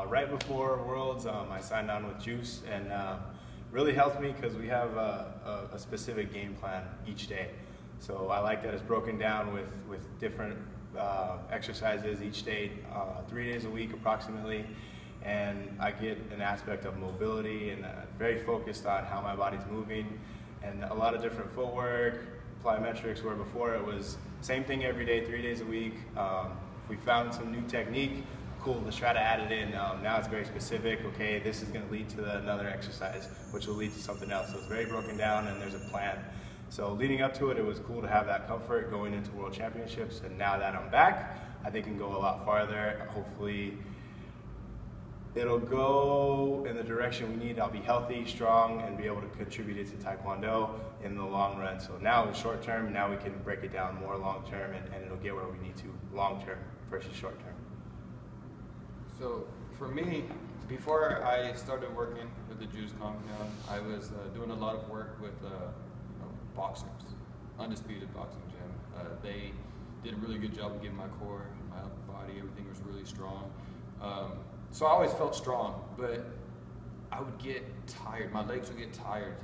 Right before Worlds, I signed on with Juice, and really helped me because we have a specific game plan each day. So I like that it's broken down with different exercises each day, 3 days a week approximately, and I get an aspect of mobility and very focused on how my body's moving, and a lot of different footwork, plyometrics, where before it was same thing every day, 3 days a week. If we found some new technique, cool, let's try to add it in. Now it's very specific. Okay, this is going to lead to another exercise, which will lead to something else. So it's very broken down, and there's a plan. So leading up to it, it was cool to have that comfort going into World Championships. And now that I'm back, I think it can go a lot farther. Hopefully, it'll go in the direction we need. I'll be healthy, strong, and be able to contribute it to Taekwondo in the long run. So now it's short term, now we can break it down more long term, and it'll get where we need to long term versus short term. So for me, before I started working with the Juice Compound, I was doing a lot of work with boxers, Undisputed Boxing Gym. They did a really good job of getting my core, my upper body, everything was really strong. So I always felt strong, but I would get tired. My legs would get tired,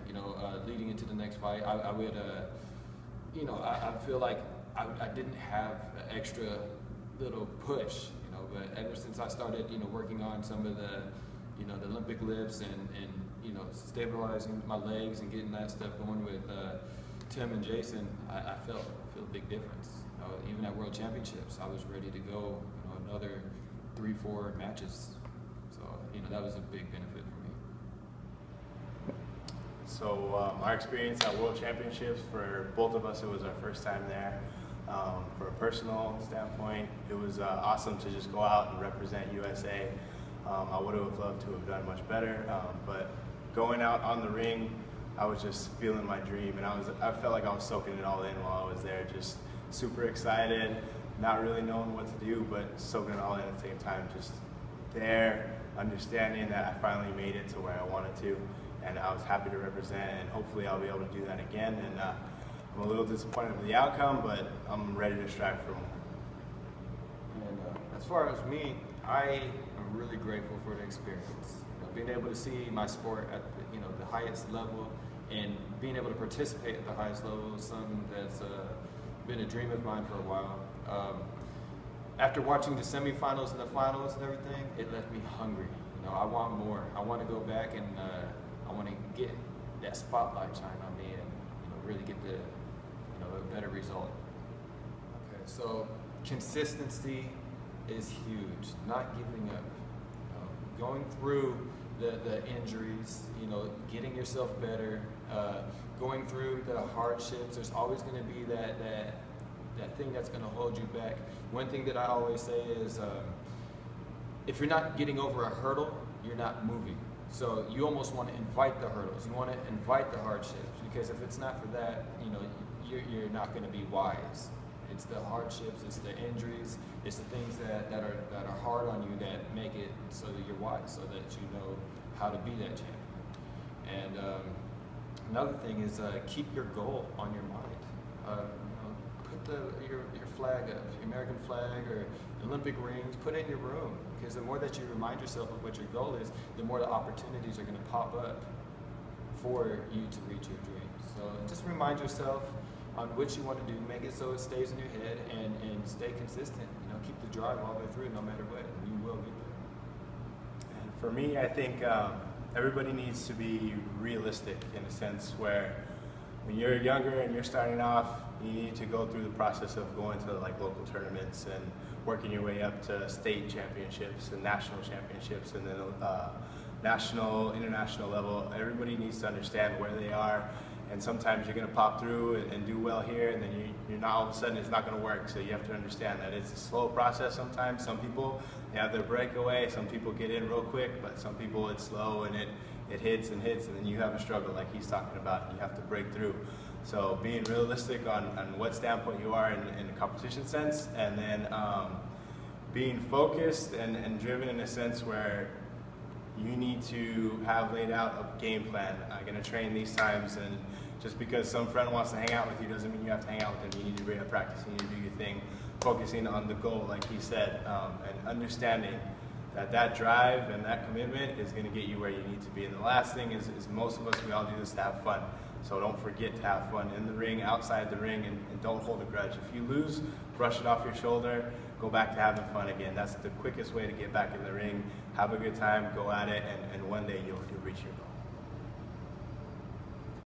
leading into the next fight. I would, I feel like I didn't have an extra little push, but ever since I started, working on some of the, the Olympic lifts and stabilizing my legs and getting that stuff going with Tim and Jason, I feel a big difference. Even at World Championships, I was ready to go, another 3-4 matches. So, that was a big benefit for me. So our experience at World Championships, for both of us, it was our first time there. For a personal standpoint, it was awesome to just go out and represent USA. I would have loved to have done much better, but going out on the ring, I was just feeling my dream, and I felt like I was soaking it all in while I was there, just super excited, not really knowing what to do, but soaking it all in at the same time, just there, understanding that I finally made it to where I wanted to, and I was happy to represent, and hopefully I'll be able to do that again. And I'm a little disappointed with the outcome, but I'm ready to strive for more. And as far as me, I am really grateful for the experience. Being able to see my sport at the highest level, and being able to participate at the highest level is something that's been a dream of mine for a while. After watching the semifinals and the finals and everything, it left me hungry. I want more. I want to go back, and I want to get that spotlight shine on me, and really get the a better result. Okay, so consistency is huge. Not giving up. Going through the injuries, getting yourself better, going through the hardships. There's always going to be that thing that's going to hold you back. One thing that I always say is, if you're not getting over a hurdle, you're not moving. So you almost want to invite the hurdles. You want to invite the hardships, because if it's not for that, you're not going to be wise. It's the hardships, it's the injuries, it's the things that are hard on you that make it so that you're wise, so that you know how to be that champion. And another thing is keep your goal on your mind. Put your flag up, your American flag or Olympic rings, put it in your room, because the more that you remind yourself of what your goal is, the more the opportunities are going to pop up for you to reach your dreams. So just remind yourself on what you want to do, make it so it stays in your head, and stay consistent. Keep the drive all the way through, no matter what, and you will get there. And for me, I think everybody needs to be realistic in a sense where when you're younger and you're starting off, you need to go through the process of going to like local tournaments and working your way up to state championships and national championships, and then national, international level. Everybody needs to understand where they are. And sometimes you're going to pop through and do well here, and then you're not, all of a sudden it's not going to work. So you have to understand that it's a slow process sometimes. Some people, they have their breakaway. Some people get in real quick, but some people it's slow, and it hits, and then you have a struggle like he's talking about, and you have to break through. So being realistic on what standpoint you are in a competition sense, and then being focused and driven in a sense where you need to have laid out a game plan. I'm going to train these times, and just because some friend wants to hang out with you doesn't mean you have to hang out with them. You need to be at practice, you need to do your thing, focusing on the goal, like he said, and understanding that drive and that commitment is going to get you where you need to be. And the last thing is most of us, we all do this to have fun. So don't forget to have fun in the ring, outside the ring, and don't hold a grudge. If you lose, brush it off your shoulder, go back to having fun again. That's the quickest way to get back in the ring. Have a good time, go at it, and one day you'll reach your goal.